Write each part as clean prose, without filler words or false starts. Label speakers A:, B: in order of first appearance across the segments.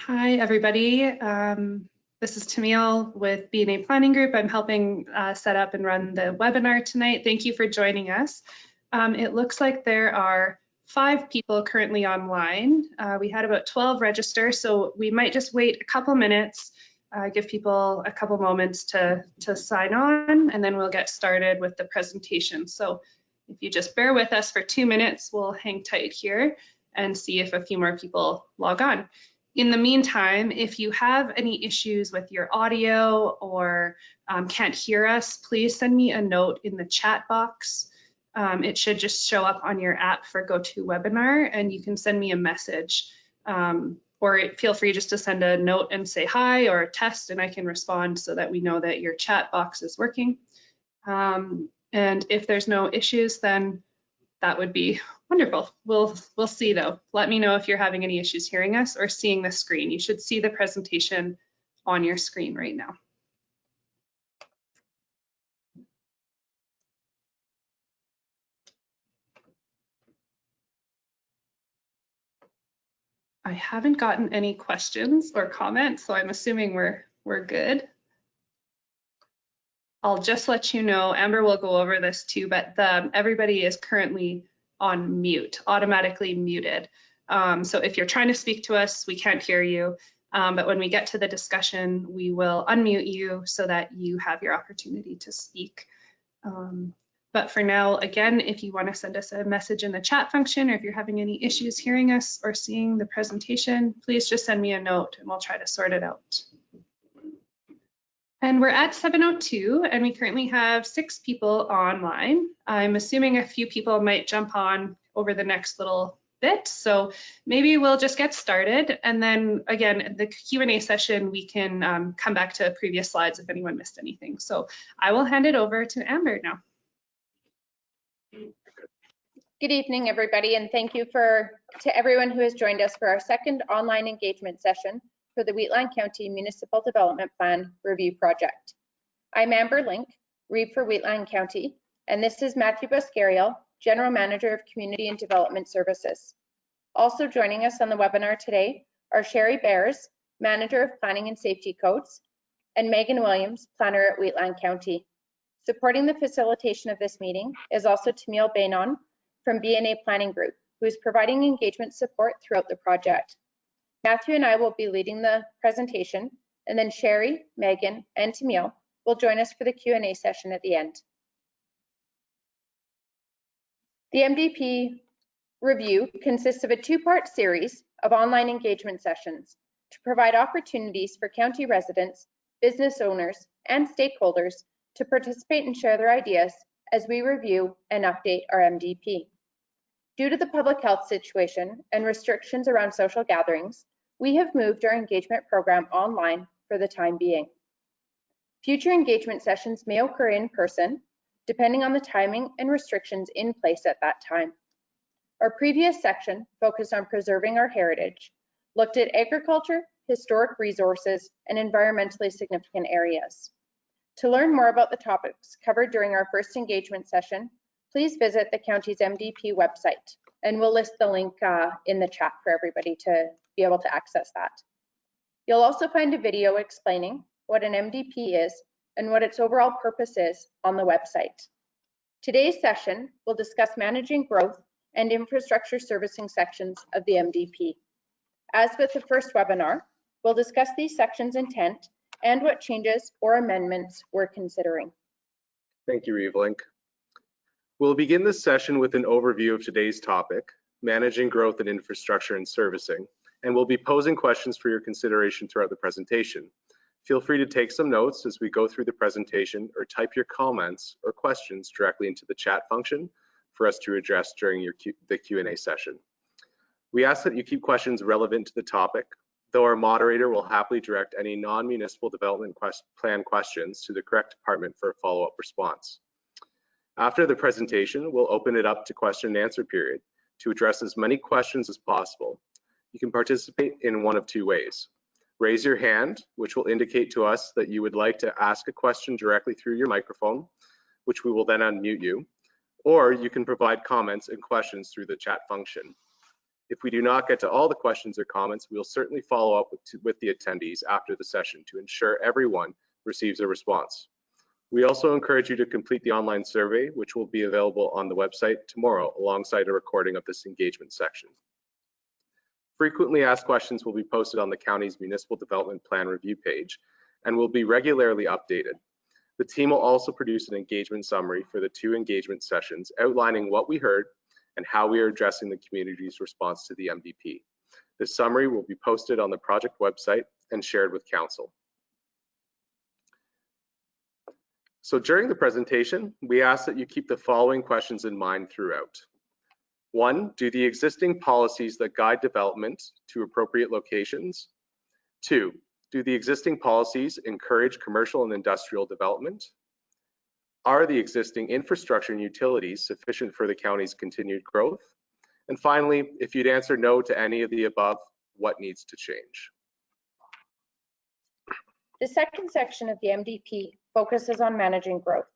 A: Hi, everybody. This is Tamil with BNA Planning Group. I'm helping set up and run the webinar tonight. Thank you for joining us. It looks like there are 5 people currently online. We had about 12 register, so we might just wait a couple minutes, give people a couple moments to sign on, and then we'll get started with the presentation. So if you just bear with us for 2 minutes, we'll hang tight here and see if a few more people log on. In the meantime, if you have any issues with your audio or can't hear us, please send me a note in the chat box. It should just show up on your app for GoToWebinar, and you can send me a message. Or feel free just to send a note and say hi or a test, and I can respond so that we know that your chat box is working. And if there's no issues, then that would be wonderful. We'll see though. Let me know if you're having any issues hearing us or seeing the screen. You should see the presentation on your screen right now. I haven't gotten any questions or comments, so I'm assuming we're good. I'll just let you know, Amber will go over this too, but everybody is currently on mute, automatically muted. So if you're trying to speak to us, we can't hear you. But when we get to the discussion, we will unmute you so that you have your opportunity to speak. But for now, again, if you want to send us a message in the chat function, or if you're having any issues hearing us or seeing the presentation, please just send me a note and we'll try to sort it out. And we're at 7:02, and we currently have 6 people online. I'm assuming a few people might jump on over the next little bit, so maybe we'll just get started. And then again, the Q&A session, we can come back to previous slides if anyone missed anything. So I will hand it over to Amber now.
B: Good evening, everybody, and thank you to everyone who has joined us for our second online engagement session for the Wheatland County Municipal Development Plan Review Project. I'm Amber Link, Reeve for Wheatland County, and this is Matthew Buscariel, General Manager of Community and Development Services. Also joining us on the webinar today are Sherry Bears, Manager of Planning and Safety Codes, and Megan Williams, Planner at Wheatland County. Supporting the facilitation of this meeting is also Tamil Bainon from BNA Planning Group, who is providing engagement support throughout the project. Matthew and I will be leading the presentation, and then Sherry, Megan, and Tamil will join us for the Q&A session at the end. The MDP review consists of a 2-part series of online engagement sessions to provide opportunities for county residents, business owners, and stakeholders to participate and share their ideas as we review and update our MDP. Due to the public health situation and restrictions around social gatherings, we have moved our engagement program online for the time being. Future engagement sessions may occur in person, depending on the timing and restrictions in place at that time. Our previous section focused on preserving our heritage, looked at agriculture, historic resources, and environmentally significant areas. To learn more about the topics covered during our first engagement session, please visit the county's MDP website, and we'll list the link in the chat for everybody to be able to access that. You'll also find a video explaining what an MDP is and what its overall purpose is on the website. Today's session will discuss managing growth and infrastructure servicing sections of the MDP. As with the first webinar, we'll discuss these sections' intent and what changes or amendments we're considering.
C: Thank you, Reeve Link. We'll begin this session with an overview of today's topic, managing growth and infrastructure and servicing, and we'll be posing questions for your consideration throughout the presentation. Feel free to take some notes as we go through the presentation, or type your comments or questions directly into the chat function for us to address during the Q&A session. We ask that you keep questions relevant to the topic, though our moderator will happily direct any non-municipal development plan questions to the correct department for a follow-up response. After the presentation, we'll open it up to question and answer period to address as many questions as possible. You can participate in one of 2 ways. Raise your hand, which will indicate to us that you would like to ask a question directly through your microphone, which we will then unmute you, or you can provide comments and questions through the chat function. If we do not get to all the questions or comments, we will certainly follow up with the attendees after the session to ensure everyone receives a response. We also encourage you to complete the online survey, which will be available on the website tomorrow alongside a recording of this engagement section. Frequently asked questions will be posted on the county's Municipal Development Plan review page and will be regularly updated. The team will also produce an engagement summary for the 2 engagement sessions outlining what we heard and how we are addressing the community's response to the MDP. The summary will be posted on the project website and shared with Council. So during the presentation, we ask that you keep the following questions in mind throughout. 1, do the existing policies that guide development to appropriate locations? 2, do the existing policies encourage commercial and industrial development? Are the existing infrastructure and utilities sufficient for the county's continued growth? And finally, if you'd answer no to any of the above, what needs to change?
B: The second section of the MDP focuses on managing growth.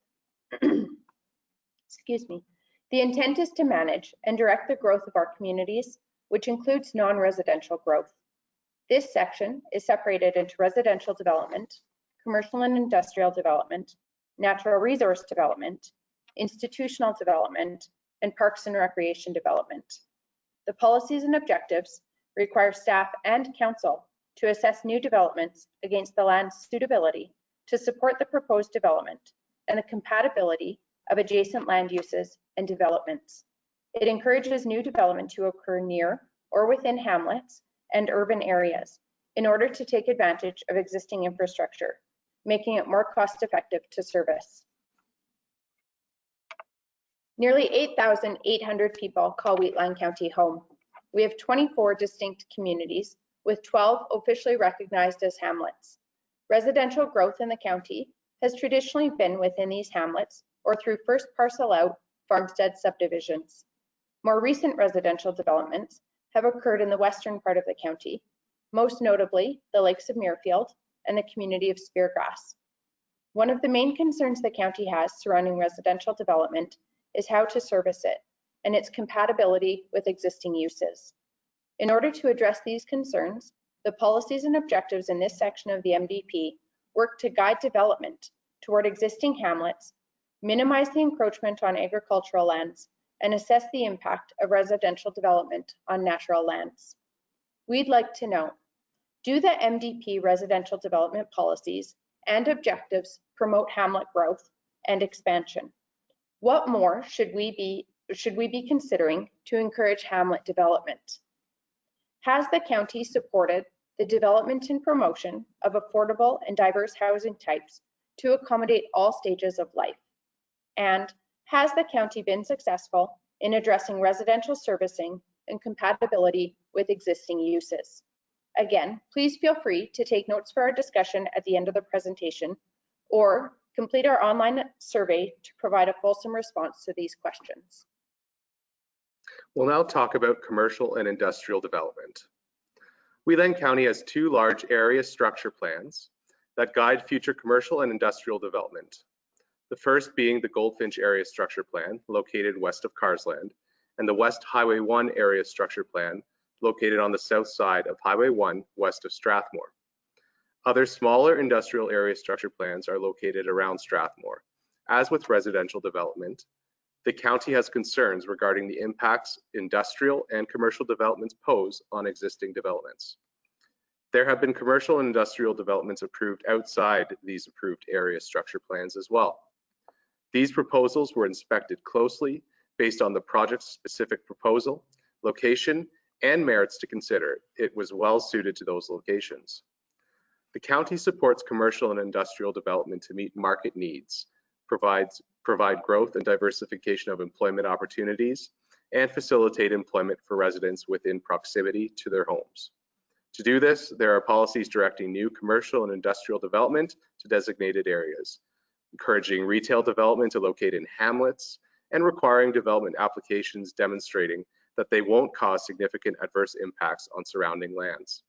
B: Excuse me. The intent is to manage and direct the growth of our communities, which includes non-residential growth. This section is separated into residential development, commercial and industrial development, natural resource development, institutional development, and parks and recreation development. The policies and objectives require staff and council to assess new developments against the land's suitability to support the proposed development and the compatibility of adjacent land uses and developments. It encourages new development to occur near or within hamlets and urban areas in order to take advantage of existing infrastructure, making it more cost-effective to service. Nearly 8,800 people call Wheatland County home. We have 24 distinct communities with 12 officially recognized as hamlets. Residential growth in the county has traditionally been within these hamlets or through first parcel out farmstead subdivisions. More recent residential developments have occurred in the western part of the county, most notably the Lakes of Muirfield and the community of Speargrass. One of the main concerns the county has surrounding residential development is how to service it and its compatibility with existing uses. In order to address these concerns, the policies and objectives in this section of the MDP work to guide development toward existing hamlets, minimize the encroachment on agricultural lands, and assess the impact of residential development on natural lands. We'd like to know, do the MDP residential development policies and objectives promote hamlet growth and expansion? What more should we be considering to encourage hamlet development? Has the county supported the development and promotion of affordable and diverse housing types to accommodate all stages of life? And has the county been successful in addressing residential servicing and compatibility with existing uses? Again, please feel free to take notes for our discussion at the end of the presentation or complete our online survey to provide a fulsome response to these questions.
C: We'll now talk about commercial and industrial development. Wheatland County has 2 large area structure plans that guide future commercial and industrial development. The first being the Goldfinch Area Structure Plan, located west of Carsland, and the West Highway 1 Area Structure Plan, located on the south side of Highway 1 west of Strathmore. Other smaller industrial area structure plans are located around Strathmore. As with residential development, the county has concerns regarding the impacts industrial and commercial developments pose on existing developments. There have been commercial and industrial developments approved outside these approved area structure plans as well. These proposals were inspected closely based on the project's specific proposal, location, and merits to consider. It was well suited to those locations. The county supports commercial and industrial development to meet market needs, provide growth and diversification of employment opportunities, and facilitate employment for residents within proximity to their homes. To do this, there are policies directing new commercial and industrial development to designated areas, encouraging retail development to locate in hamlets, and requiring development applications demonstrating that they won't cause significant adverse impacts on surrounding lands.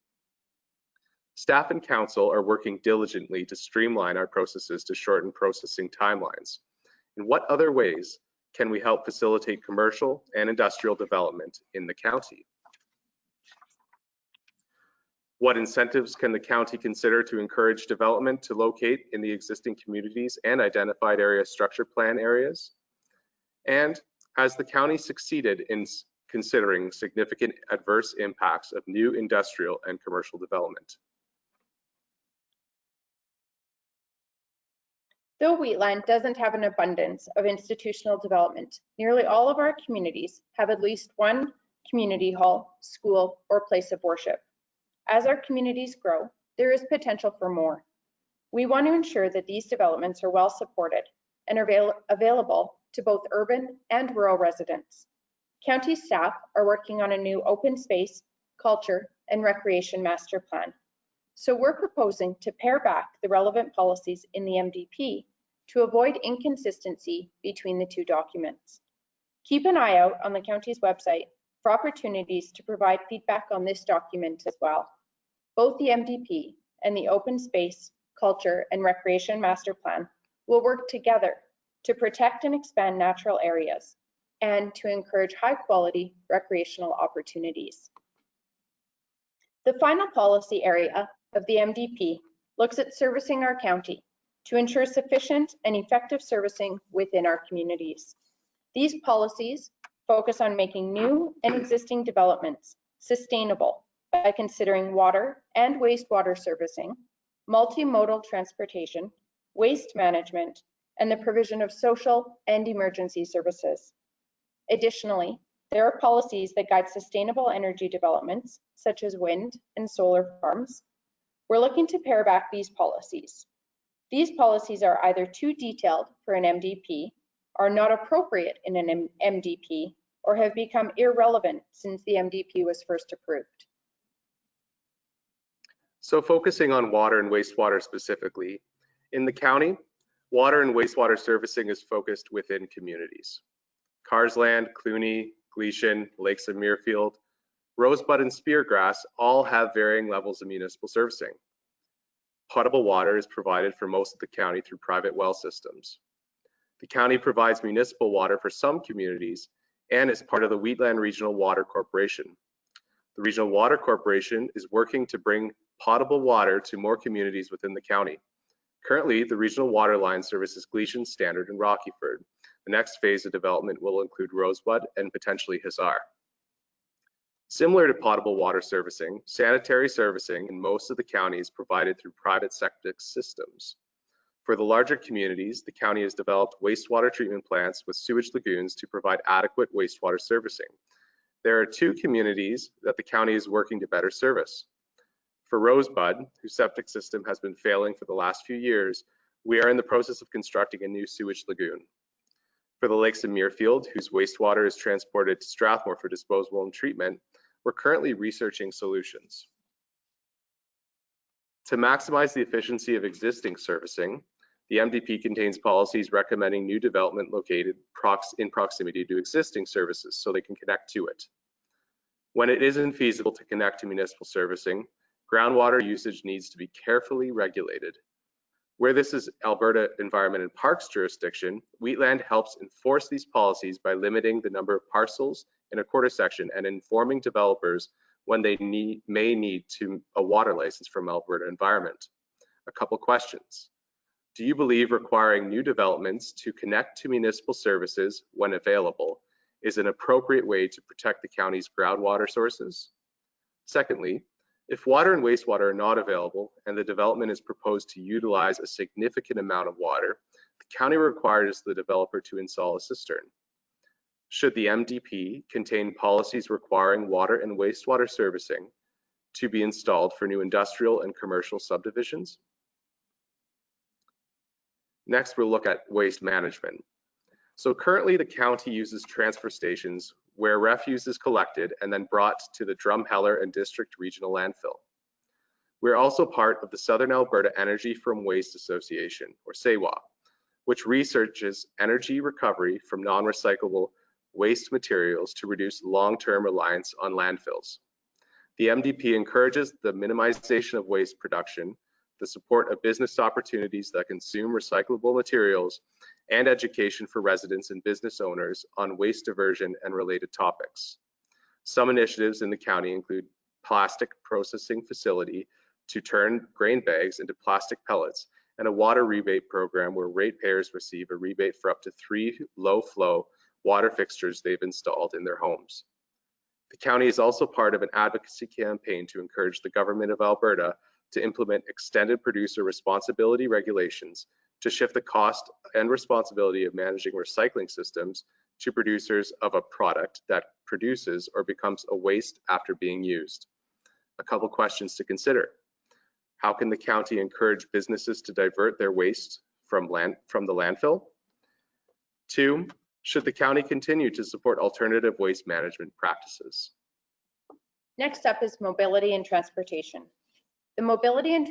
C: Staff and council are working diligently to streamline our processes to shorten processing timelines. In what other ways can we help facilitate commercial and industrial development in the county? What incentives can the county consider to encourage development to locate in the existing communities and identified area structure plan areas? And has the county succeeded in considering significant adverse impacts of new industrial and commercial development?
B: Though Wheatland doesn't have an abundance of institutional development, nearly all of our communities have at least one community hall, school, or place of worship. As our communities grow, there is potential for more. We want to ensure that these developments are well supported and are available to both urban and rural residents. County staff are working on a new open space, culture, and recreation master plan. So we're proposing to pare back the relevant policies in the MDP to avoid inconsistency between the two documents. Keep an eye out on the county's website for opportunities to provide feedback on this document as well. Both the MDP and the Open Space, Culture, and Recreation Master Plan will work together to protect and expand natural areas and to encourage high-quality recreational opportunities. The final policy area of the MDP looks at servicing our county to ensure sufficient and effective servicing within our communities. These policies focus on making new and existing developments sustainable by considering water and wastewater servicing, multimodal transportation, waste management, and the provision of social and emergency services. Additionally, there are policies that guide sustainable energy developments, such as wind and solar farms. We're looking to pare back these policies. These policies are either too detailed for an MDP, are not appropriate in an MDP, or have become irrelevant since the MDP was first approved.
C: So focusing on water and wastewater specifically, in the county, water and wastewater servicing is focused within communities. Carsland, Cluny, Gleason, Lakes of Muirfield, Rosebud, and Speargrass all have varying levels of municipal servicing. Potable water is provided for most of the county through private well systems. The county provides municipal water for some communities and is part of the Wheatland Regional Water Corporation. The Regional Water Corporation is working to bring potable water to more communities within the county. Currently, the regional water line services Gleason, Standard, and Rockyford. The next phase of development will include Rosebud and potentially Hussar. Similar to potable water servicing, sanitary servicing in most of the county is provided through private septic systems. For the larger communities, the county has developed wastewater treatment plants with sewage lagoons to provide adequate wastewater servicing. There are 2 communities that the county is working to better service. For Rosebud, whose septic system has been failing for the last few years, we are in the process of constructing a new sewage lagoon. For the Lakes of Muirfield, whose wastewater is transported to Strathmore for disposal and treatment, we're currently researching solutions. To maximize the efficiency of existing servicing, the MDP contains policies recommending new development located in proximity to existing services so they can connect to it. When it isn't feasible to connect to municipal servicing, groundwater usage needs to be carefully regulated. Where this is Alberta Environment and Parks jurisdiction, Wheatland helps enforce these policies by limiting the number of parcels in a quarter section and informing developers when they may need a water license from Alberta Environment. A couple questions. Do you believe requiring new developments to connect to municipal services when available is an appropriate way to protect the county's groundwater sources? Secondly, if water and wastewater are not available and the development is proposed to utilize a significant amount of water, the county requires the developer to install a cistern. Should the MDP contain policies requiring water and wastewater servicing to be installed for new industrial and commercial subdivisions? Next, we'll look at waste management. So currently the county uses transfer stations where refuse is collected and then brought to the Drumheller and District Regional Landfill. We're also part of the Southern Alberta Energy from Waste Association, or SAWA, which researches energy recovery from non-recyclable waste materials to reduce long-term reliance on landfills. The MDP encourages the minimization of waste production, the support of business opportunities that consume recyclable materials, and education for residents and business owners on waste diversion and related topics. Some initiatives in the county include plastic processing facility to turn grain bags into plastic pellets, and a water rebate program where ratepayers receive a rebate for up to 3 low-flow water fixtures they've installed in their homes. The county is also part of an advocacy campaign to encourage the government of Alberta to implement extended producer responsibility regulations to shift the cost and responsibility of managing recycling systems to producers of a product that produces or becomes a waste after being used. A couple questions to consider. How can the county encourage businesses to divert their waste from the landfill? 2, should the county continue to support alternative waste management practices?
B: Next up is mobility and transportation. The mobility and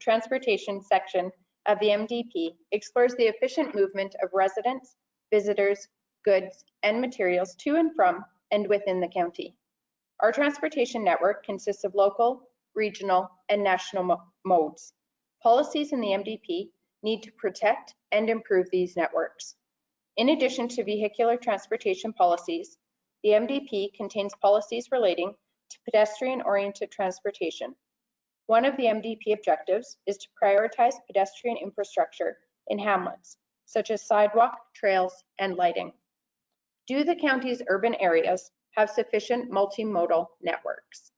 B: transportation section of the MDP explores the efficient movement of residents, visitors, goods, and materials to and from and within the county. Our transportation network consists of local, regional, and national modes. Policies in the MDP need to protect and improve these networks. In addition to vehicular transportation policies, the MDP contains policies relating to pedestrian-oriented transportation. One of the MDP objectives is to prioritize pedestrian infrastructure in hamlets, such as sidewalk, trails, and lighting. Do the county's urban areas have sufficient multimodal networks?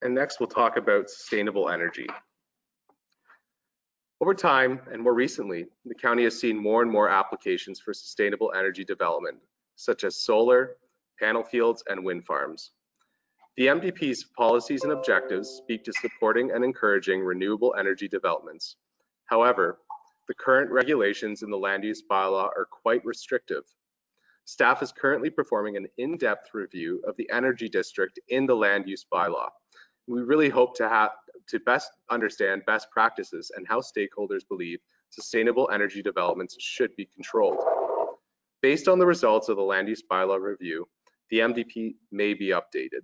C: And next, we'll talk about sustainable energy. Over time, and more recently, the county has seen more and more applications for sustainable energy development, such as solar, panel fields, and wind farms. The MDP's policies and objectives speak to supporting and encouraging renewable energy developments. However, the current regulations in the land use bylaw are quite restrictive. Staff is currently performing an in-depth review of the energy district in the land use bylaw. We really hope to best understand best practices and how stakeholders believe sustainable energy developments should be controlled. Based on the results of the land use bylaw review, the MDP may be updated.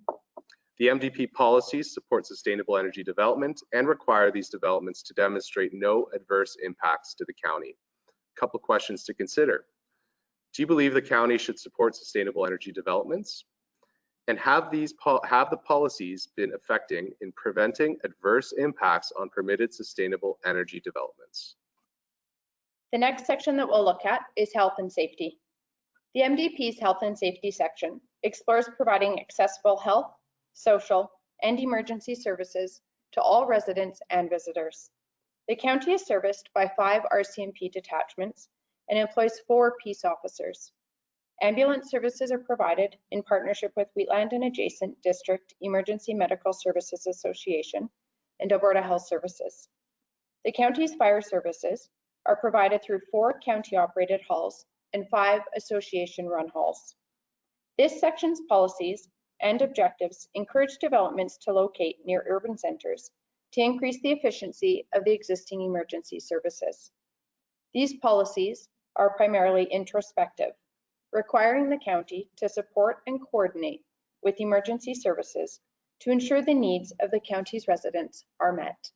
C: The MDP policies support sustainable energy development and require these developments to demonstrate no adverse impacts to the county. A couple of questions to consider. Do you believe the county should support sustainable energy developments? And have the policies been effective in preventing adverse impacts on permitted sustainable energy developments?
B: The next section that we'll look at is health and safety. The MDP's health and safety section explores providing accessible health, social, and emergency services to all residents and visitors. The county is serviced by 5 RCMP detachments and employs 4 peace officers. Ambulance services are provided in partnership with Wheatland and Adjacent District Emergency Medical Services Association and Alberta Health Services. The county's fire services are provided through 4 county-operated halls and 5 association-run halls. This section's policies and objectives encourage developments to locate near urban centers to increase the efficiency of the existing emergency services. These policies are primarily introspective, requiring the county to support and coordinate with emergency services to ensure the needs of the county's residents are met.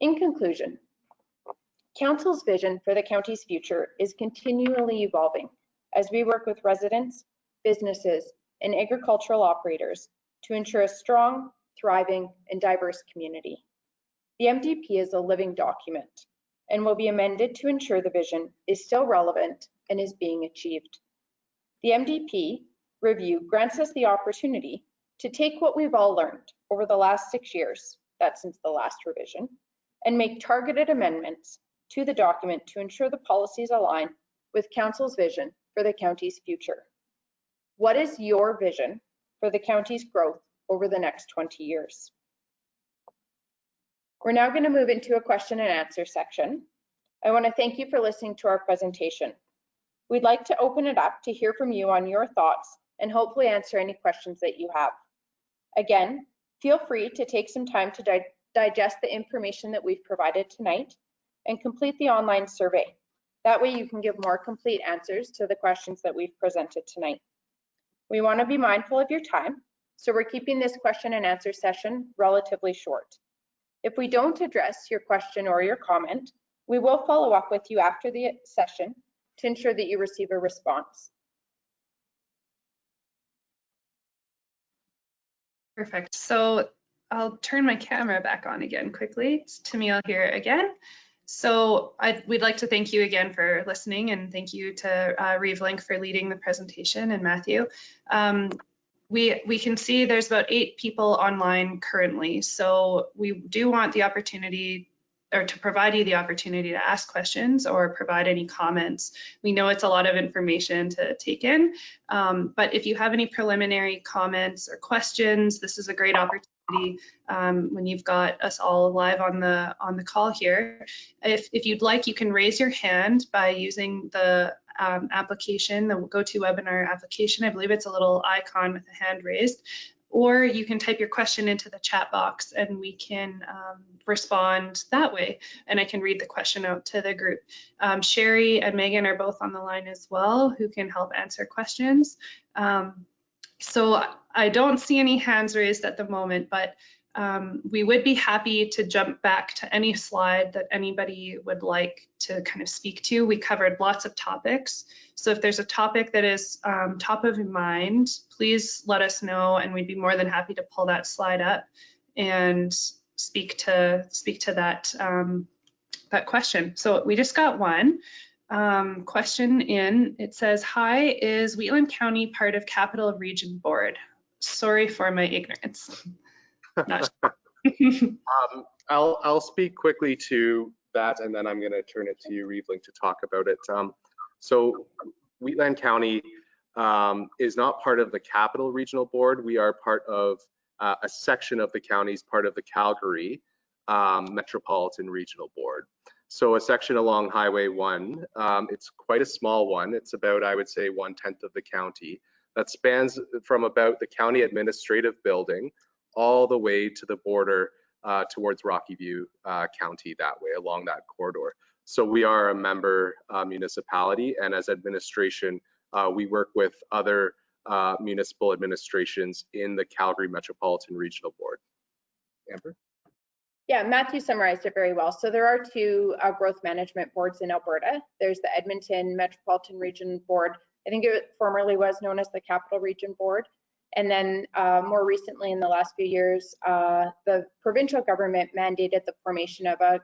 B: In conclusion, Council's vision for the county's future is continually evolving as we work with residents, businesses, and agricultural operators to ensure a strong, thriving, and diverse community. The MDP is a living document and will be amended to ensure the vision is still relevant and is being achieved. The MDP review grants us the opportunity to take what we've all learned over the last 6 years, that's since the last revision, and make targeted amendments to the document to ensure the policies align with Council's vision for the county's future. What is your vision for the county's growth over the next 20 years? We're now going to move into a question and answer section. I want to thank you for listening to our presentation. We'd like to open it up to hear from you on your thoughts and hopefully answer any questions that you have. Again, feel free to take some time to digest the information that we've provided tonight and complete the online survey. That way you can give more complete answers to the questions that we've presented tonight. We want to be mindful of your time, so we're keeping this question and answer session relatively short. If we don't address your question or your comment, we will follow up with you after the session to ensure that you receive a response.
A: Perfect. So I'll turn my camera back on again quickly. It's Tamil here again. So we'd like to thank you again for listening, and thank you to Reeve for leading the presentation, and Matthew. We can see there's about 8 people online currently, so we do want the opportunity, or to provide you the opportunity to ask questions or provide any comments. We know it's a lot of information to take in, but if you have any preliminary comments or questions, this is a great opportunity when you've got us all live on the call here. If you'd like, you can raise your hand by using the application, the GoToWebinar application. I believe it's a little icon with a hand raised. Or you can type your question into the chat box and we can respond that way. And I can read the question out to the group. Sherry and Megan are both on the line as well, who can help answer questions. So I don't see any hands raised at the moment, but we would be happy to jump back to any slide that anybody would like to kind of speak to. We covered lots of topics. So if there's a topic that is top of mind, please let us know, and we'd be more than happy to pull that slide up and speak to that that question. So we just got one question in. It says, "Hi, is Wheatland County part of Capital Region Board? Sorry for my ignorance." Not sure.
C: I'll speak quickly to that, and then I'm going to turn it to you, Reeve, to talk about it. So Wheatland County is not part of the Capital Regional Board. We are part of a section of the county's part of the Calgary Metropolitan Regional Board. So a section along Highway 1, it's quite a small one. It's about, I would say, 1/10 of the county. That spans from about the county administrative building all the way to the border towards Rocky View County that way, along that corridor. So we are a member municipality, and as administration, we work with other municipal administrations in the Calgary Metropolitan Regional Board. Amber?
B: Yeah, Matthew summarized it very well. So there are 2 growth management boards in Alberta. There's the Edmonton Metropolitan Region Board. I think it formerly was known as the Capital Region Board. And then more recently, in the last few years, the provincial government mandated the formation of a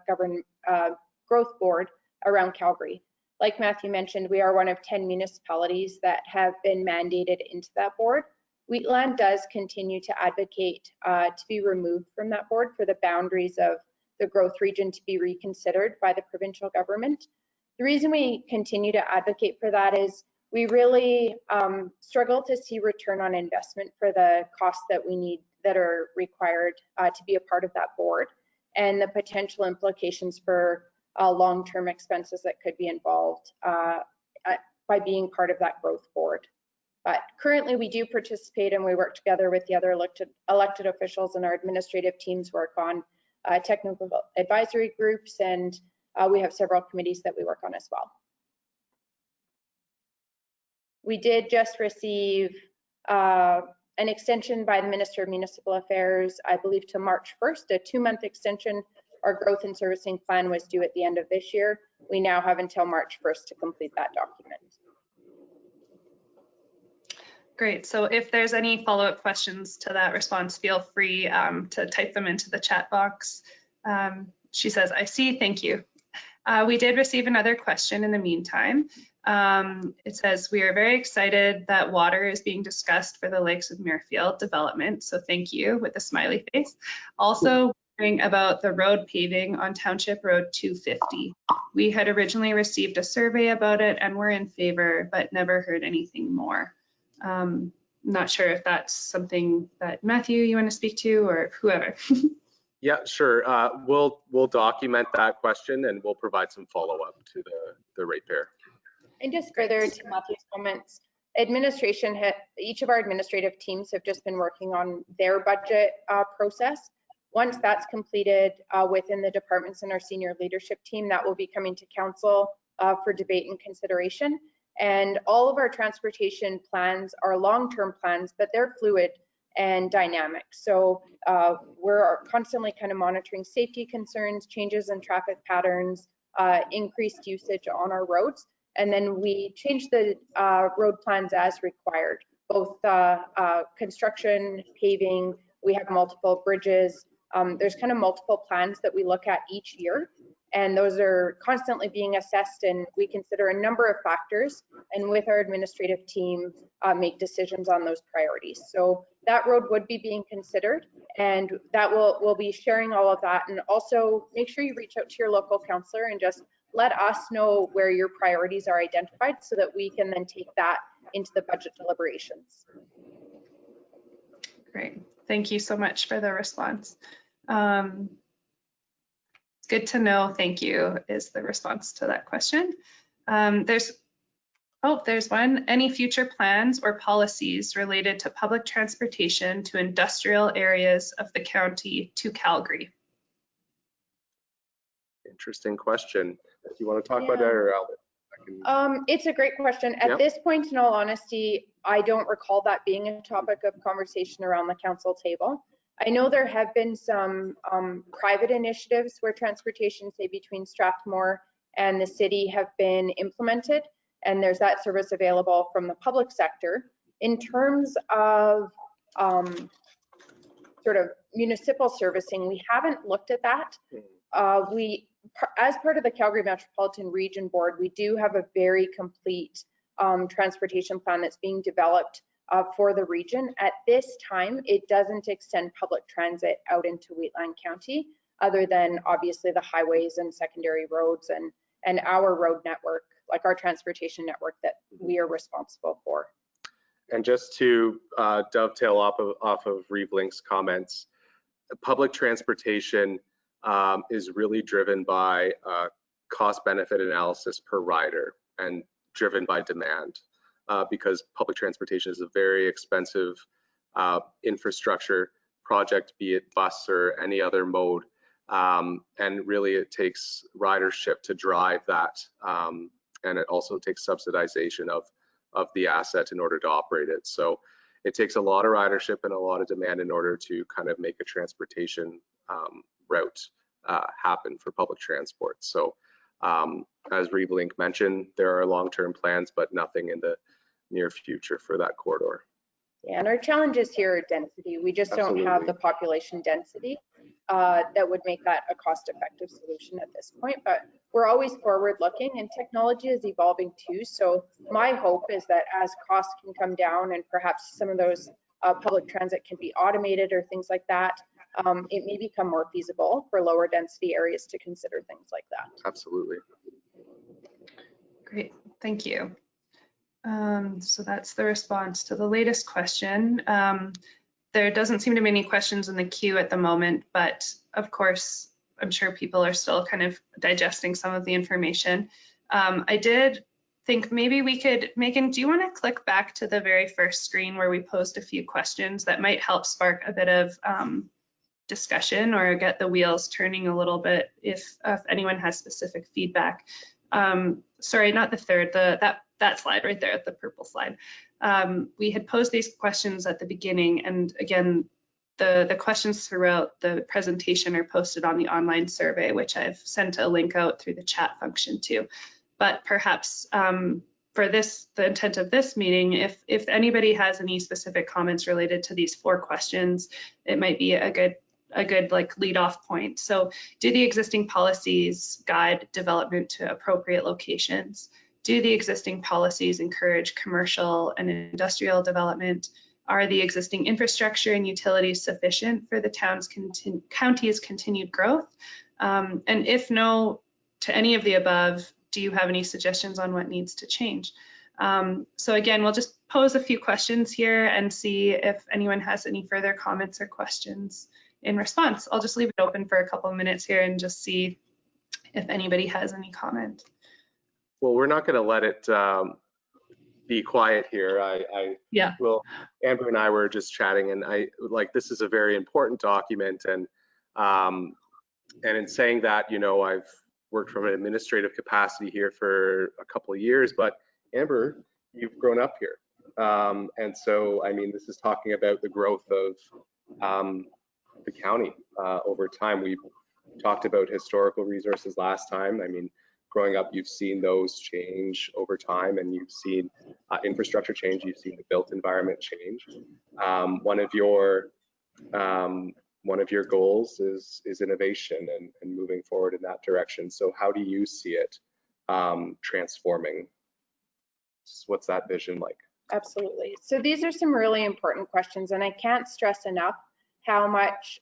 B: growth board around Calgary. Like Matthew mentioned, we are one of 10 municipalities that have been mandated into that board. Wheatland does continue to advocate to be removed from that board for the boundaries of the growth region to be reconsidered by the provincial government. The reason we continue to advocate for that is we really struggle to see return on investment for the costs that we need, that are required to be a part of that board, and the potential implications for long-term expenses that could be involved by being part of that growth board. But currently we do participate, and we work together with the other elected officials, and our administrative teams work on technical advisory groups, and we have several committees that we work on as well. We did just receive an extension by the Minister of Municipal Affairs, I believe to March 1st, a 2-month extension. Our growth and servicing plan was due at the end of this year. We now have until March 1st to complete that document.
A: Great. So if there's any follow-up questions to that response, feel free to type them into the chat box. She says, "I see, thank you." We did receive another question in the meantime. It says, "We are very excited that water is being discussed for the Lakes of Muirfield development, so thank you," with a smiley face. "Also wondering about the road paving on Township Road 250. We had originally received a survey about it and were in favor, but never heard anything more." Not sure if that's something that Matthew, you want to speak to, or whoever.
C: Yeah, sure. We'll document that question, and we'll provide some follow-up to the ratepayer.
B: And just further to Matthew's comments, administration, each of our administrative teams have just been working on their budget process. Once that's completed within the departments and our senior leadership team, that will be coming to council for debate and consideration. And all of our transportation plans are long-term plans, but they're fluid and dynamic. So we're constantly kind of monitoring safety concerns, changes in traffic patterns, increased usage on our roads. And then we change the road plans as required, both construction, paving, We have multiple bridges. There's kind of multiple plans that we look at each year, and those are constantly being assessed, and we consider a number of factors, and with our administrative team make decisions on those priorities. So that road would be being considered, and that we'll be sharing all of that. And also make sure you reach out to your local councillor and just let us know where your priorities are identified so that we can then take that into the budget deliberations.
A: Great. Thank you so much for the response. It's good to know. Thank you is the response to that question. There's one. Any future plans or policies related to public transportation to industrial areas of the county to Calgary?
C: Interesting question. Do you want to talk about that, or
B: It's a great question. At this point, in all honesty, I don't recall that being a topic of conversation around the council table. I know there have been some private initiatives where transportation, say between Strathmore and the city, have been implemented, and there's that service available from the public sector. In terms of sort of municipal servicing, we haven't looked at that. As part of the Calgary Metropolitan Region Board, we do have a very complete transportation plan that's being developed for the region. At this time, it doesn't extend public transit out into Wheatland County, other than obviously the highways and secondary roads and our road network, like our transportation network that we are responsible for.
C: And just to dovetail off of Reevelink's comments, public transportation is really driven by cost-benefit analysis per rider and driven by demand, because public transportation is a very expensive infrastructure project, be it bus or any other mode, and really it takes ridership to drive that, and it also takes subsidization of the asset in order to operate it. So it takes a lot of ridership and a lot of demand in order to kind of make a transportation route happen for public transport. So as Reevelink mentioned, there are long-term plans, but nothing in the near future for that corridor.
B: Yeah, and our challenges here are density. We just don't have the population density that would make that a cost-effective solution at this point. But we're always forward-looking, and technology is evolving too. So my hope is that as costs can come down and perhaps some of those public transit can be automated or things like that, it may become more feasible for lower density areas to consider things like that.
C: Absolutely.
A: Great, thank you. So that's the response to the latest question. There doesn't seem to be any questions in the queue at the moment, but of course, I'm sure people are still kind of digesting some of the information. I did think maybe we could, Megan, do you want to click back to the very first screen where we posed a few questions that might help spark a bit of discussion or get the wheels turning a little bit if anyone has specific feedback. Sorry, not the third, that slide right there, the purple slide. We had posed these questions at the beginning, and again, the questions throughout the presentation are posted on the online survey, which I've sent a link out through the chat function too. But perhaps for this, the intent of this meeting, if anybody has any specific comments related to these 4 questions, it might be a good like lead off point. So, do the existing policies guide development to appropriate locations? Do the existing policies encourage commercial and industrial development? Are the existing infrastructure and utilities sufficient for the county's continued growth? And if no to any of the above, do you have any suggestions on what needs to change? So again, we'll just pose a few questions here and see if anyone has any further comments or questions in response. I'll just leave it open for a couple of minutes here and just see if anybody has any comment.
C: Well, we're not going to let it be quiet here. Well, Amber and I were just chatting, and this is a very important document, and in saying that, you know, I've worked from an administrative capacity here for a couple of years, but Amber, you've grown up here, and so I mean, this is talking about the growth of the county over time. We talked about historical resources last time. I mean, growing up, you've seen those change over time, and you've seen infrastructure change, you've seen the built environment change. One of your one of your goals is innovation and moving forward in that direction. So how do you see it transforming? What's that vision like?
B: Absolutely. So these are some really important questions, and I can't stress enough how much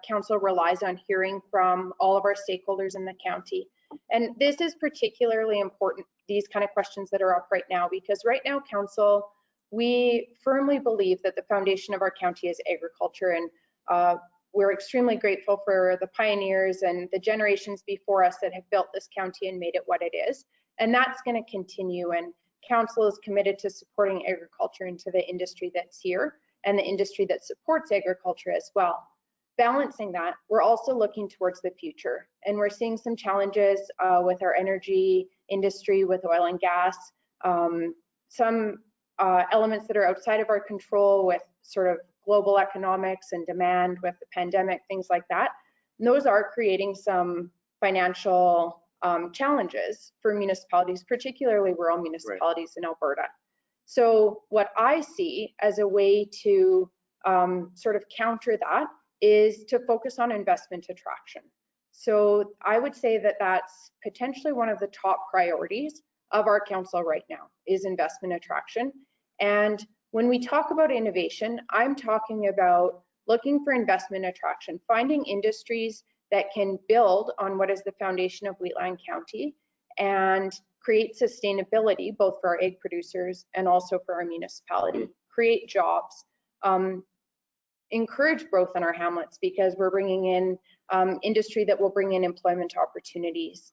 B: council relies on hearing from all of our stakeholders in the county. And this is particularly important, these kind of questions that are up right now, because right now, council, we firmly believe that the foundation of our county is agriculture, and we're extremely grateful for the pioneers and the generations before us that have built this county and made it what it is. And that's going to continue, and council is committed to supporting agriculture into the industry that's here and the industry that supports agriculture as well. Balancing that, we're also looking towards the future, and we're seeing some challenges with our energy industry, with oil and gas, some elements that are outside of our control with sort of global economics and demand with the pandemic, things like that. And those are creating some financial challenges for municipalities, particularly rural municipalities in Alberta. So what I see as a way to sort of counter that is to focus on investment attraction. So I would say that that's potentially one of the top priorities of our council right now is investment attraction. And when we talk about innovation, I'm talking about looking for investment attraction, finding industries that can build on what is the foundation of Wheatland County and create sustainability, both for our egg producers and also for our municipality, create jobs, encourage growth in our hamlets because we're bringing in industry that will bring in employment opportunities.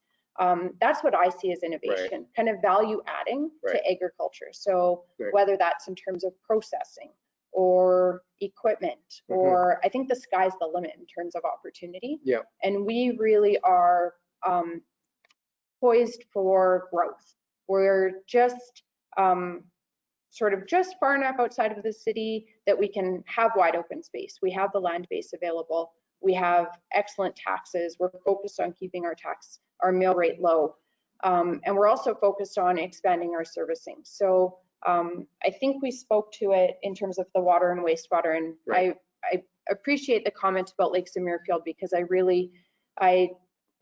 B: That's what I see as innovation, kind of value adding to agriculture. So whether that's in terms of processing or equipment, or I think the sky's the limit in terms of opportunity.
C: Yeah.
B: And we really are poised for growth. We're just sort of just far enough outside of the city that we can have wide open space. We have the land base available. We have excellent taxes. We're focused on keeping our mill rate low. And we're also focused on expanding our servicing. So I think we spoke to it in terms of the water and wastewater, and I appreciate the comment about Lakes and Muirfield because I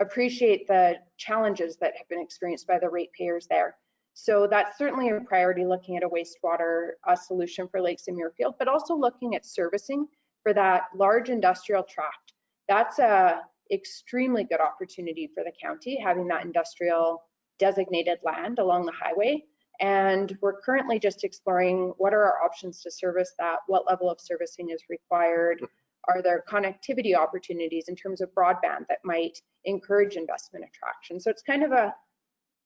B: appreciate the challenges that have been experienced by the ratepayers there. So that's certainly a priority, looking at a wastewater solution for Lakes and Muirfield, but also looking at servicing for that large industrial tract. That's a extremely good opportunity for the county, having that industrial designated land along the highway. And we're currently just exploring what are our options to service that, what level of servicing is required, are there connectivity opportunities in terms of broadband that might encourage investment attraction. So it's kind of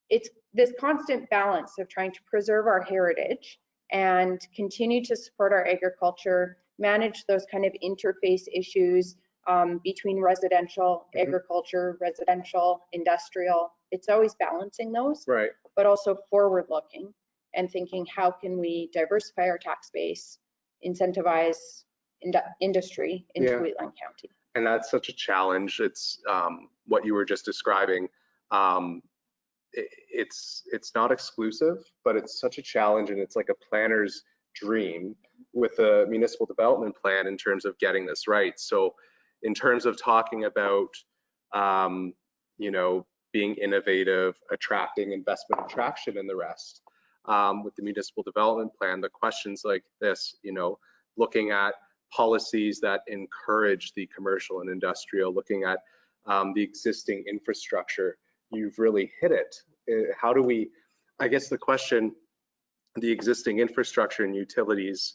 B: it's this constant balance of trying to preserve our heritage and continue to support our agriculture, manage those kind of interface issues between residential, agriculture, residential, industrial. It's always balancing those, but also forward looking and thinking, how can we diversify our tax base, incentivize industry into Wheatland County?
C: And that's such a challenge. It's what you were just describing. It's not exclusive, but it's such a challenge, and it's like a planner's dream with a municipal development plan in terms of getting this right. So in terms of talking about being innovative, attracting investment attraction and the rest, with the municipal development plan, the questions like this, looking at policies that encourage the commercial and industrial, looking at the existing infrastructure, you've really hit it. How do we, I guess the question, the existing infrastructure and utilities,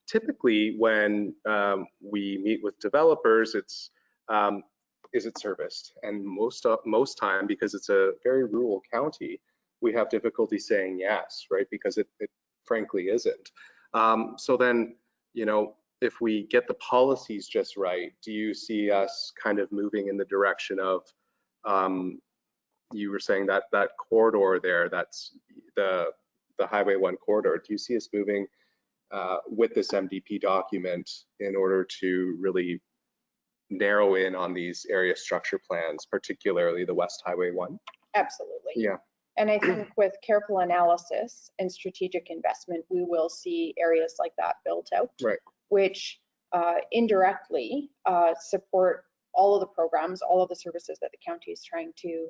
C: typically when we meet with developers, it's is it serviced? And most time, because it's a very rural county, we have difficulty saying yes, right? Because it frankly isn't. So then, if we get the policies just right, do you see us kind of moving in the direction of, you were saying that corridor there, that's the Highway 1 corridor, do you see us moving with this MDP document in order to really narrow in on these area structure plans, particularly the West Highway 1?
B: Absolutely.
C: Yeah.
B: And I think with careful analysis and strategic investment, we will see areas like that built out, which indirectly support all of the programs, all of the services that the county is trying to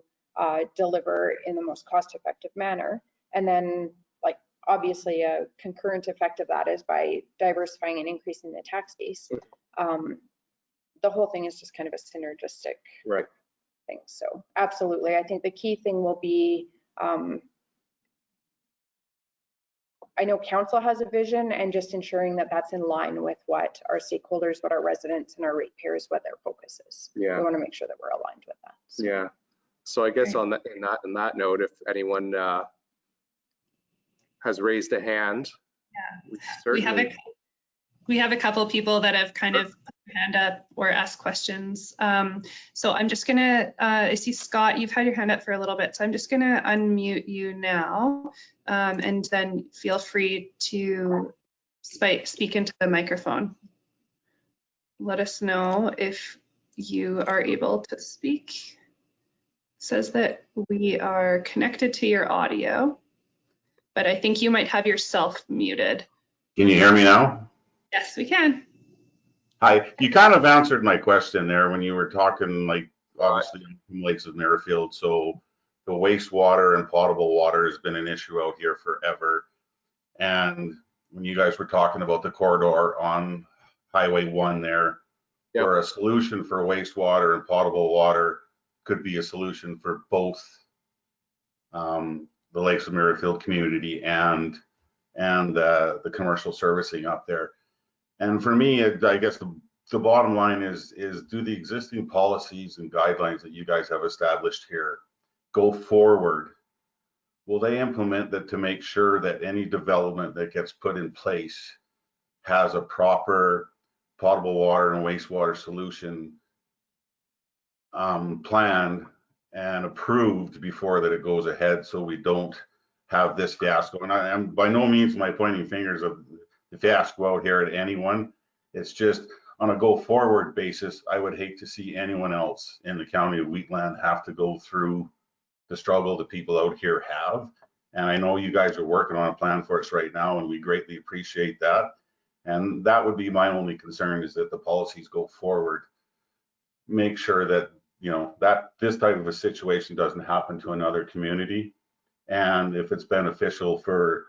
B: deliver in the most cost-effective manner. And then, like, obviously a concurrent effect of that is by diversifying and increasing the tax base. The whole thing is just kind of a synergistic thing. So absolutely, I think the key thing will be, I know council has a vision, and just ensuring that that's in line with what our stakeholders, what our residents and our ratepayers, what their focus is. We want to make sure that we're aligned with that. So.
C: Yeah. So I guess on that, in that note, if anyone has raised a hand,
A: we have a couple people that have kind of put their hand up or asked questions. So I'm just gonna, I see Scott, you've had your hand up for a little bit, so I'm just gonna unmute you now, and then feel free to speak into the microphone. Let us know if you are able to speak. It says that we are connected to your audio, but I think you might have yourself muted.
D: Can you hear me now?
A: Yes, we can.
D: Hi, you kind of answered my question there when you were talking, like, obviously from Lakes of Merrifield. So the wastewater and potable water has been an issue out here forever. And when you guys were talking about the corridor on Highway 1 there, where a solution for wastewater and potable water could be a solution for both the Lakes of Merrifield community and the commercial servicing up there. And for me, I guess the bottom line is do the existing policies and guidelines that you guys have established here go forward? Will they implement that to make sure that any development that gets put in place has a proper potable water and wastewater solution planned and approved before that it goes ahead, so we don't have this fiasco? And I'm by no means am I pointing fingers of the fiasco out here at anyone. It's just on a go forward basis, I would hate to see anyone else in the county of Wheatland have to go through the struggle that people out here have. And I know you guys are working on a plan for us right now, and we greatly appreciate that. And that would be my only concern, is that the policies go forward. Make sure that, you know, that this type of a situation doesn't happen to another community. And if it's beneficial for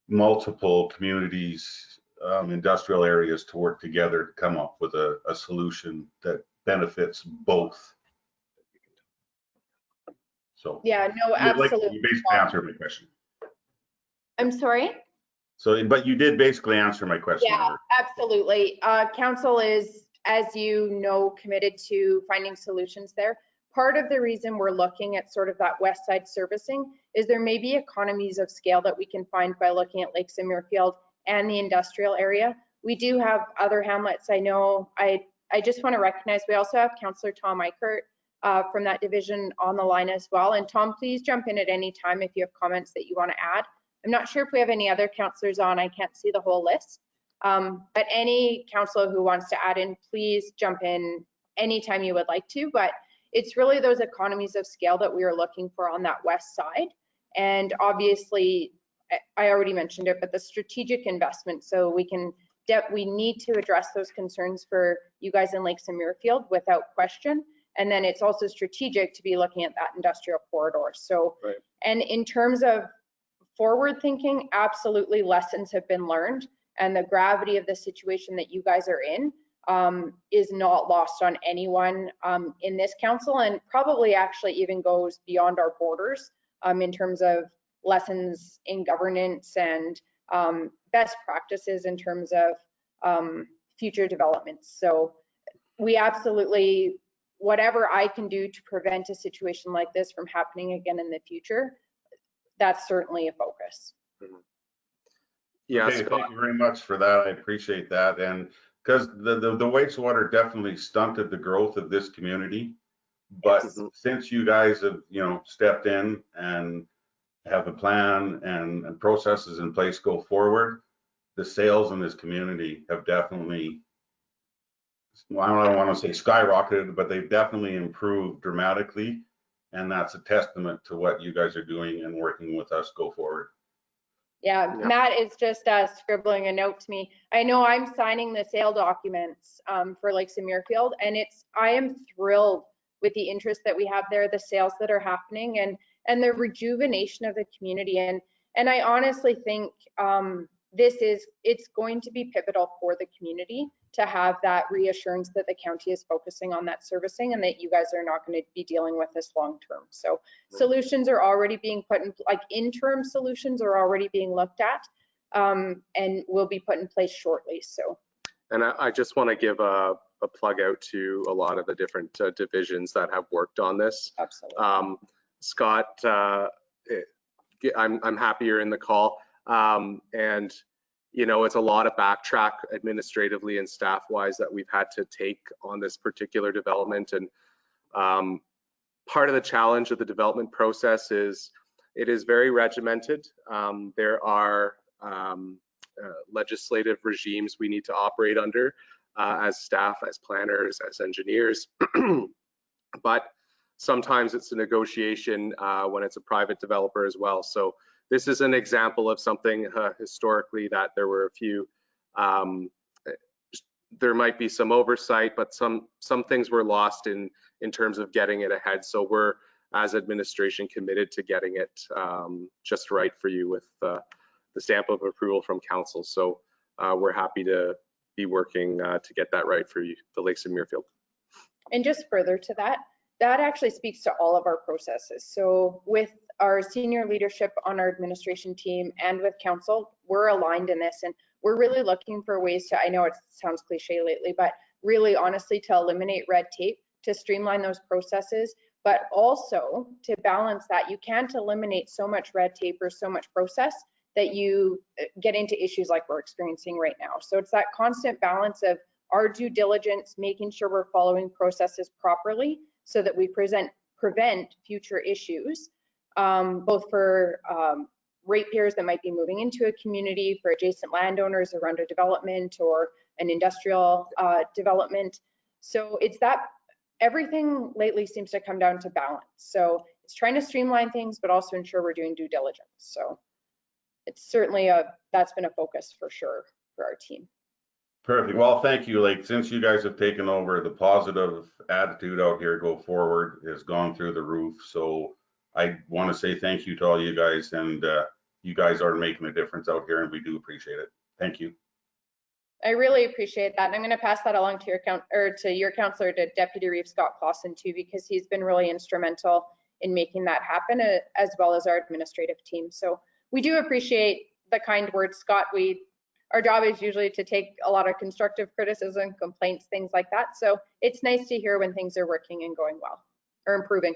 D: multiple communities, industrial areas to work together to come up with a solution that benefits both. So
B: yeah, no, absolutely.
D: You basically answered my question.
B: I'm sorry?
D: So, but you did basically answer my question.
B: Yeah, absolutely. Council is, as you know, committed to finding solutions there. Part of the reason we're looking at sort of that west side servicing is there may be economies of scale that we can find by looking at Lakes of Muirfield and the industrial area. We do have other hamlets. I know, I just want to recognize, we also have Councillor Tom Eichert from that division on the line as well. And Tom, please jump in at any time if you have comments that you want to add. I'm not sure if we have any other councillors on. I can't see the whole list. But any councillor who wants to add in, please jump in anytime you would like to. But it's really those economies of scale that we are looking for on that west side. And obviously, I already mentioned it, but the strategic investment, so we need to address those concerns for you guys in Lakes of Muirfield without question. And then it's also strategic to be looking at that industrial corridor. So, and in terms of forward thinking, absolutely lessons have been learned, and the gravity of the situation that you guys are in is not lost on anyone in this council, and probably actually even goes beyond our borders in terms of lessons in governance and best practices in terms of future developments. So we absolutely, whatever I can do to prevent a situation like this from happening again in the future, that's certainly a focus.
D: Yeah, okay, thank you very much for that. I appreciate that. And because the wastewater definitely stunted the growth of this community, but since you guys have, you know, stepped in and have a plan and processes in place go forward, the sales in this community have definitely, well, I don't want to say skyrocketed, but they've definitely improved dramatically. And that's a testament to what you guys are doing and working with us go forward.
B: Yeah,
C: Yeah.
B: Matt is just scribbling a note to me. I know I'm signing the sale documents for Lakes of Muirfield, and I am thrilled with the interest that we have there, the sales that are happening, and the rejuvenation of the community. And I honestly think it's going to be pivotal for the community to have that reassurance that the county is focusing on that servicing and that you guys are not going to be dealing with this long term. So solutions are already being put in, like interim solutions are already being looked at and will be put in place shortly. So.
C: And I just want to give a plug out to a lot of the different divisions that have worked on this.
B: Absolutely.
C: Scott, I'm happy you're in the call. And you know, it's a lot of backtrack administratively and staff wise that we've had to take on this particular development. And part of the challenge of the development process is it is very regimented. There are legislative regimes we need to operate under as staff, as planners, as engineers. But sometimes it's a negotiation when it's a private developer as well. So this is an example of something historically that there were a few, there might be some oversight, but some things were lost in terms of getting it ahead. So we're, as administration, committed to getting it just right for you with the stamp of approval from council. So we're happy to be working to get that right for you, the Lakes of Muirfield.
B: And just further to that, that actually speaks to all of our processes. So with our senior leadership on our administration team and with council, we're aligned in this, and we're really looking for ways to, I know it sounds cliche lately, but really honestly to eliminate red tape, to streamline those processes, but also to balance that. You can't eliminate so much red tape or so much process that you get into issues like we're experiencing right now. So it's that constant balance of our due diligence, making sure we're following processes properly so that we prevent future issues, both for ratepayers that might be moving into a community, for adjacent landowners around a development or an industrial development. So it's that everything lately seems to come down to balance. So it's trying to streamline things, but also ensure we're doing due diligence. So it's certainly that's been a focus for sure for our team.
D: Perfect. Well, thank you. Like, since you guys have taken over, the positive attitude out here go forward has gone through the roof. So I want to say thank you to all you guys, and you guys are making a difference out here, and we do appreciate it. Thank you.
B: I really appreciate that. And I'm going to pass that along to your counselor, to Deputy Reeve Scott Clausen too, because he's been really instrumental in making that happen, as well as our administrative team. So we do appreciate the kind words, Scott. Our job is usually to take a lot of constructive criticism, complaints, things like that. So it's nice to hear when things are working and going well or improving.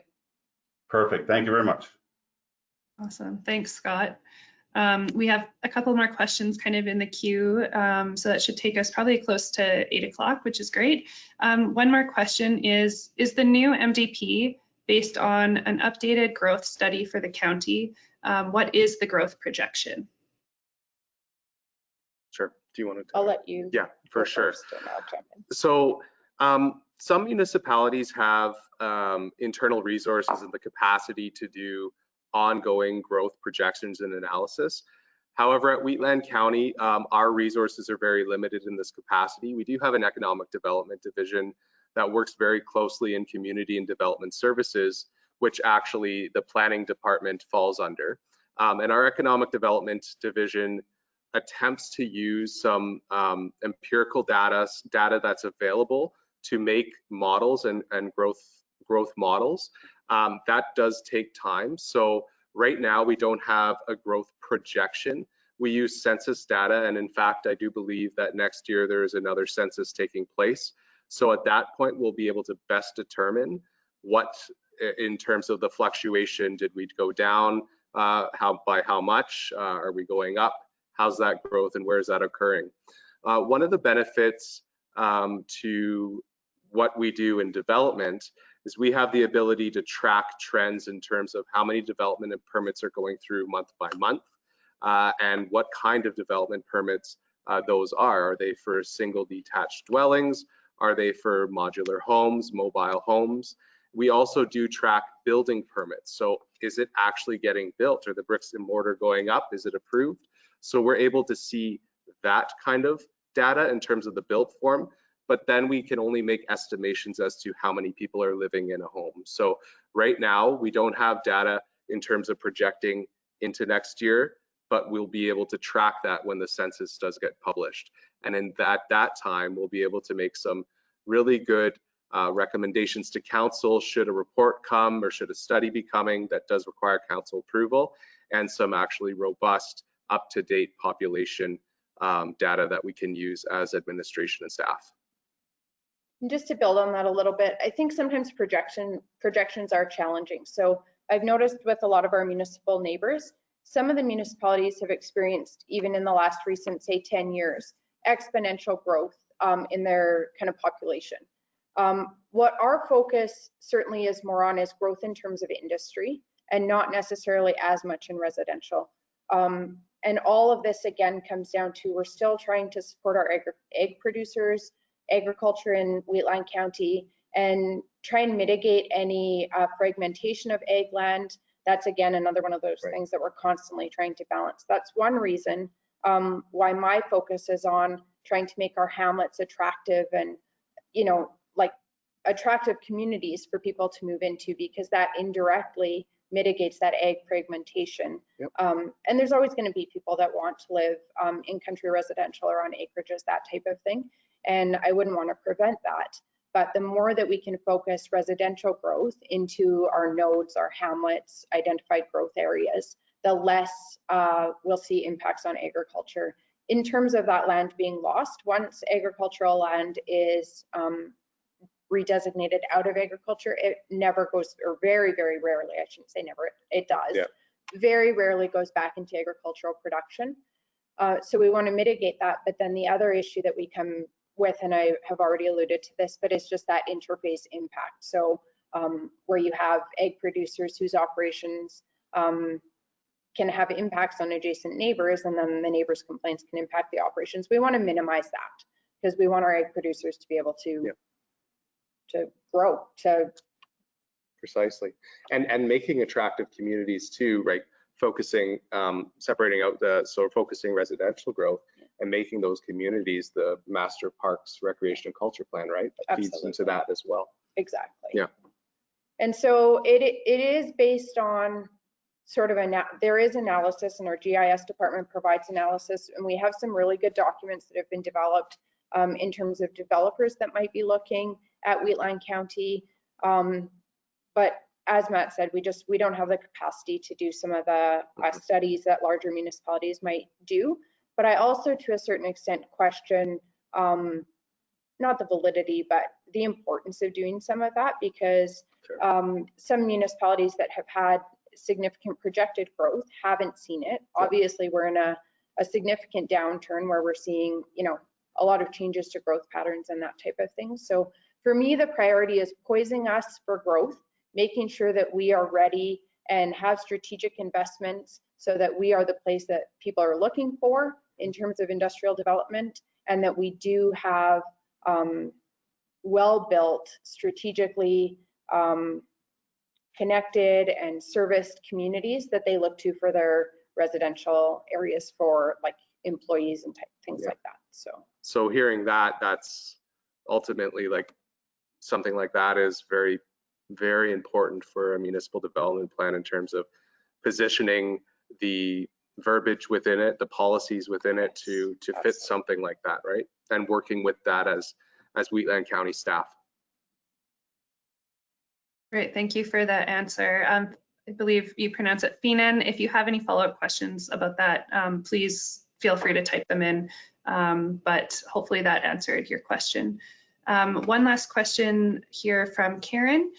D: Perfect. Thank you very much.
A: Awesome. Thanks, Scott. We have a couple more questions kind of in the queue. So that should take us probably close to 8 o'clock, which is great. One more question is the new MDP based on an updated growth study for the county? What is the growth projection?
C: Sure. Do you want to?
B: I'll let you.
C: Yeah, for sure.
B: I'll jump in.
C: So some municipalities have internal resources and the capacity to do ongoing growth projections and analysis. However, at Wheatland County, our resources are very limited in this capacity. We do have an economic development division that works very closely in community and development services, which actually the planning department falls under. And our economic development division attempts to use some empirical data that's available to make models and growth models. That does take time. So right now we don't have a growth projection. We use census data, and in fact, I do believe that next year there is another census taking place. So at that point, we'll be able to best determine what, in terms of the fluctuation, did we go down, by how much, are we going up? How's that growth and where is that occurring? One of the benefits to what we do in development is we have the ability to track trends in terms of how many development and permits are going through month by month, and what kind of development permits those are. Are they for single detached dwellings? Are they for modular homes, mobile homes? We also do track building permits. So is it actually getting built? Are the bricks and mortar going up? Is it approved? So we're able to see that kind of data in terms of the built form, but then we can only make estimations as to how many people are living in a home. So right now, we don't have data in terms of projecting into next year, but we'll be able to track that when the census does get published. And in that time, we'll be able to make some really good recommendations to council should a report come or should a study be coming that does require council approval, and some actually robust, up-to-date population data that we can use as administration and staff.
B: And just to build on that a little bit, I think sometimes projections are challenging. So I've noticed with a lot of our municipal neighbors, some of the municipalities have experienced, even in the last recent, say 10 years, exponential growth in their kind of population. What our focus certainly is more on is growth in terms of industry and not necessarily as much in residential. And all of this again comes down to we're still trying to support our egg producers, agriculture in Wheatland County, and try and mitigate any fragmentation of ag land. That's again another one of those things that we're constantly trying to balance. That's one reason why my focus is on trying to make our hamlets attractive and, you know, like attractive communities for people to move into, because that indirectly mitigates that ag fragmentation.
C: Yep.
B: And there's always going to be people that want to live in country residential or on acreages, that type of thing. And I wouldn't want to prevent that. But the more that we can focus residential growth into our nodes, our hamlets, identified growth areas, the less we'll see impacts on agriculture. In terms of that land being lost, once agricultural land is redesignated out of agriculture, it never goes, or very, very rarely, I shouldn't say never, it does,
C: yeah,
B: very rarely goes back into agricultural production. So we want to mitigate that. But then the other issue that we come with, and I have already alluded to this, but it's just that interface impact. So where you have egg producers whose operations can have impacts on adjacent neighbors, and then the neighbors' complaints can impact the operations. We want to minimize that because we want our egg producers to be able to grow.
C: Precisely. And making attractive communities too, right? Focusing, separating out focusing residential growth and making those communities the master parks, recreation and culture plan, right? That feeds into that as well.
B: Exactly.
C: Yeah.
B: And so it is based on sort of there is analysis, and our GIS department provides analysis, and we have some really good documents that have been developed in terms of developers that might be looking at Wheatland County. But as Matt said, we don't have the capacity to do some of the studies that larger municipalities might do. But I also, to a certain extent, question not the validity, but the importance of doing some of that, because some municipalities that have had significant projected growth haven't seen it. Obviously, we're in a significant downturn where we're seeing, you know, a lot of changes to growth patterns and that type of thing. So for me, the priority is poising us for growth, making sure that we are ready and have strategic investments so that we are the place that people are looking for in terms of industrial development, and that we do have well-built, strategically connected and serviced communities that they look to for their residential areas for like employees and things like that. So
C: hearing that, that's ultimately like something like that is very, very important for a municipal development plan in terms of positioning the verbiage within it, the policies within it to fit something like that, right? And working with that as Wheatland County staff.
A: Great, thank you for that answer. I believe you pronounce it Finan. If you have any follow-up questions about that, please feel free to type them in, but hopefully that answered your question. One last question here from Karen.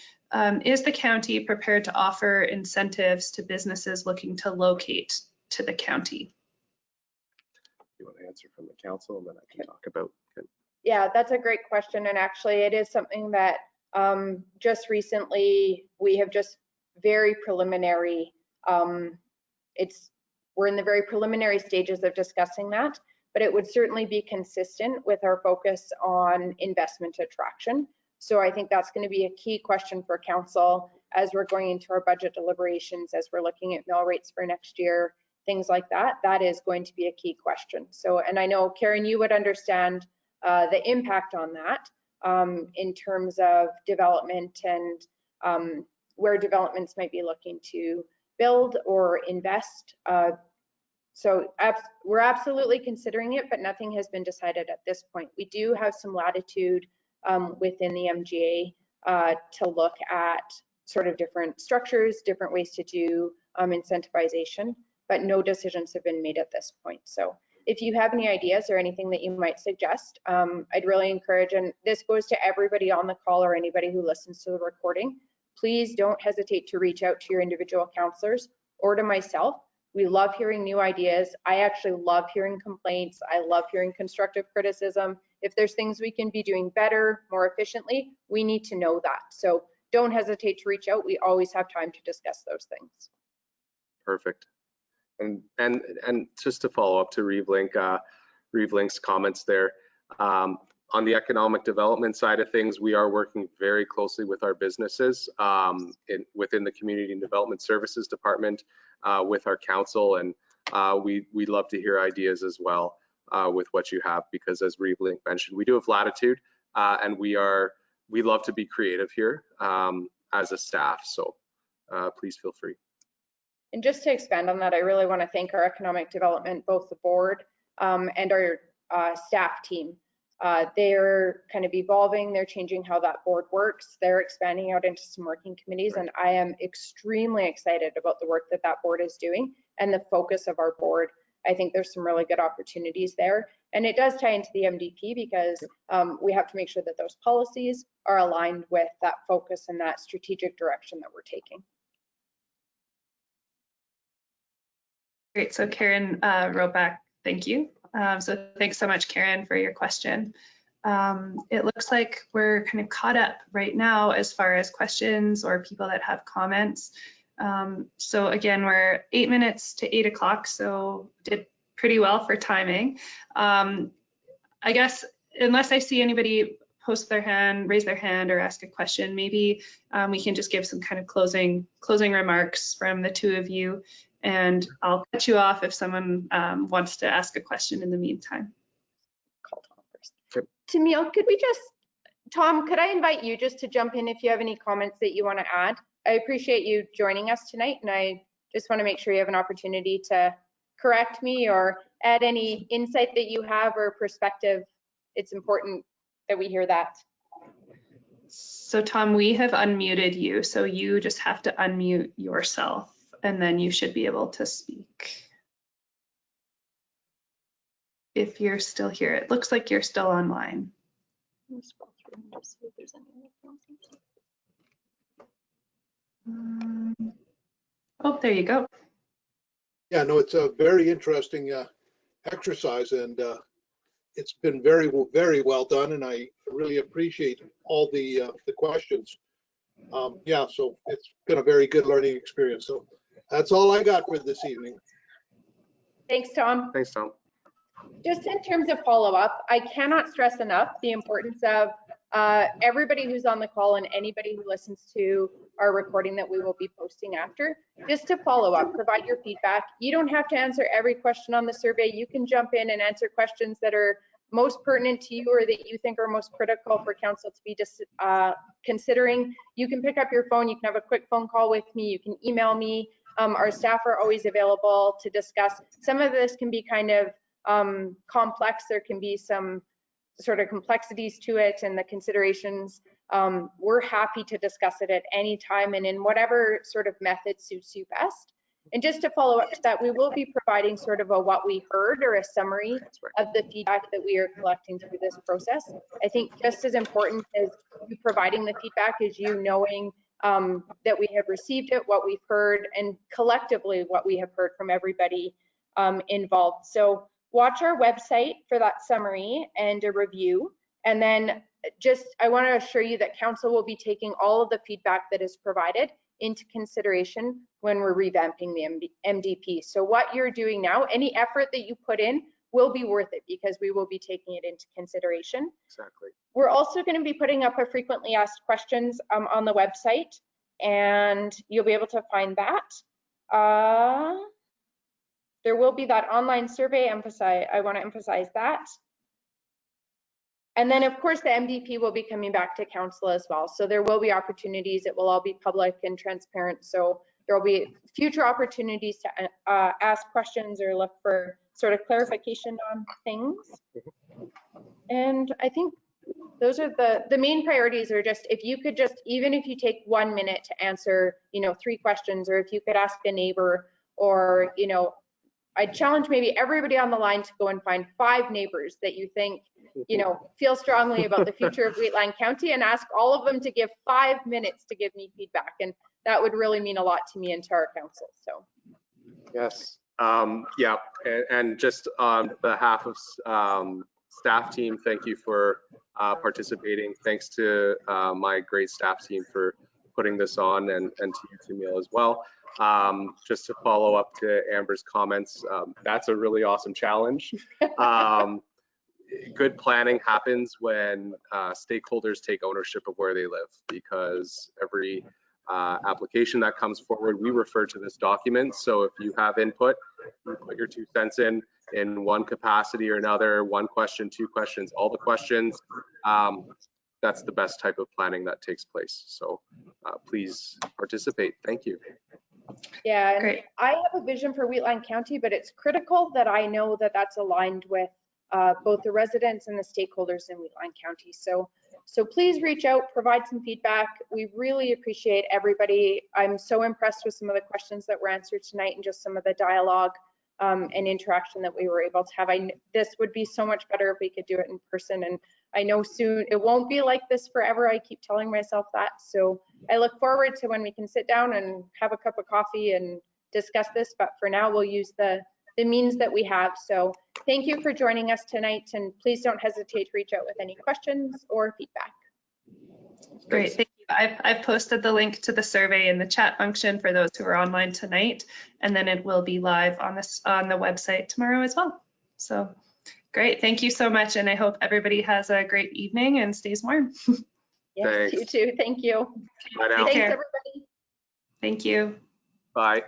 A: Is the county prepared to offer incentives to businesses looking to locate to the county?
C: You want to answer from the council, and then I can talk about it.
B: Yeah, that's a great question. And actually it is something that just recently we have just very preliminary, we're in the very preliminary stages of discussing that, but it would certainly be consistent with our focus on investment attraction. So I think that's going to be a key question for council as we're going into our budget deliberations, as we're looking at mill rates for next year things like that, that is going to be a key question. So, and I know, Karen, you would understand the impact on that in terms of development and where developments might be looking to build or invest. So we're absolutely considering it, but nothing has been decided at this point. We do have some latitude within the MGA to look at sort of different structures, different ways to do incentivization, but no decisions have been made at this point. So if you have any ideas or anything that you might suggest, I'd really encourage, and this goes to everybody on the call or anybody who listens to the recording, please don't hesitate to reach out to your individual counselors or to myself. We love hearing new ideas. I actually love hearing complaints. I love hearing constructive criticism. If there's things we can be doing better, more efficiently, we need to know that. So don't hesitate to reach out. We always have time to discuss those things.
C: Perfect. And just to follow up to Reeve-Link's comments there, on the economic development side of things, we are working very closely with our businesses within the Community and Development Services Department with our council, and we'd love to hear ideas as well with what you have, because as Reeve-Link mentioned, we do have latitude and we love to be creative here as a staff, so please feel free.
B: And just to expand on that, I really want to thank our economic development, both the board and our staff team. They're kind of evolving, they're changing how that board works, they're expanding out into some working committees, and I am extremely excited about the work that that board is doing and the focus of our board. I think there's some really good opportunities there, and it does tie into the MDP because we have to make sure that those policies are aligned with that focus and that strategic direction that we're taking.
A: Great, so Karen wrote back, thank you. So thanks so much, Karen, for your question. It looks like we're kind of caught up right now as far as questions or people that have comments. So again, we're 8 minutes to 8 o'clock, so did pretty well for timing. I guess unless I see anybody post their hand, raise their hand, or ask a question, maybe we can just give some kind of closing remarks from the two of you. And I'll cut you off if someone wants to ask a question in the meantime.
B: Call Tom first. Sure. Tamil, Tom, could I invite you just to jump in if you have any comments that you want to add? I appreciate you joining us tonight, and I just want to make sure you have an opportunity to correct me or add any insight that you have or perspective. It's important that we hear that.
A: So Tom, we have unmuted you, so you just have to unmute yourself, and then you should be able to speak. If you're still here, it looks like you're still online. Oh, there you go.
E: Yeah, no, it's a very interesting exercise, and it's been very, very well done, and I really appreciate all the questions. Yeah, so it's been a very good learning experience. So that's all I got for this evening.
B: Thanks, Tom.
C: Thanks, Tom.
B: Just in terms of follow-up, I cannot stress enough the importance of everybody who's on the call and anybody who listens to our recording that we will be posting after, just to follow up, provide your feedback. You don't have to answer every question on the survey. You can jump in and answer questions that are most pertinent to you or that you think are most critical for council to be considering. You can pick up your phone, you can have a quick phone call with me, you can email me. Our staff are always available to discuss. Some of this can be kind of complex. There can be some sort of complexities to it and the considerations. We're happy to discuss it at any time and in whatever sort of method suits you best. And just to follow up to that, we will be providing sort of a what we heard or a summary of the feedback that we are collecting through this process. I think just as important as you providing the feedback is you knowing that we have received it, what we've heard, and collectively what we have heard from everybody involved. So watch our website for that summary and a review. And then just, I want to assure you that council will be taking all of the feedback that is provided into consideration when we're revamping the MDP. So what you're doing now, any effort that you put in will be worth it because we will be taking it into consideration.
C: Exactly.
B: We're also going to be putting up a frequently asked questions on the website, and you'll be able to find that. there will be that online survey. I want to emphasize that. And then, of course, the MDP will be coming back to council as well. So there will be opportunities. It will all be public and transparent. So there will be future opportunities to ask questions or look for sort of clarification on things. And I think those are the main priorities are just, if you could just, even if you take 1 minute to answer, 3 questions, or if you could ask a neighbor, or, I'd challenge maybe everybody on the line to go and find 5 neighbors that you think, feel strongly about the future of Wheatland County, and ask all of them to give 5 minutes to give me feedback. And that would really mean a lot to me and to our council. So.
C: Yes. Yeah. And just on behalf of staff team, thank you for participating. Thanks to my great staff team for putting this on, and to you, Camille, as well. Just to follow up to Amber's comments, that's a really awesome challenge. Good planning happens when stakeholders take ownership of where they live, because every application that comes forward, we refer to this document. So if you have input, you put your 2 cents in one capacity or another, 1 question, 2 questions, all the questions. That's the best type of planning that takes place. So please participate. Thank you.
B: Yeah,
A: Great.
B: I have a vision for Wheatland County, but it's critical that I know that that's aligned with both the residents and the stakeholders in Wheatland County. So please reach out, provide some feedback. We really appreciate everybody. I'm so impressed with some of the questions that were answered tonight, and just some of the dialogue and interaction that we were able to have. This would be so much better if we could do it in person, and I know soon it won't be like this forever. I keep telling myself that. So I look forward to when we can sit down and have a cup of coffee and discuss this, but for now we'll use the means that we have. So thank you for joining us tonight, and please don't hesitate to reach out with any questions or feedback.
A: Great, thank you. I've posted the link to the survey in the chat function for those who are online tonight, and then it will be live on the website tomorrow as well. So great, thank you so much, and I hope everybody has a great evening and stays warm.
B: Yes,
C: Thanks.
B: you too. Thank you.
C: Bye now.
B: Thanks,
A: care.
B: everybody.
A: Thank you.
C: Bye.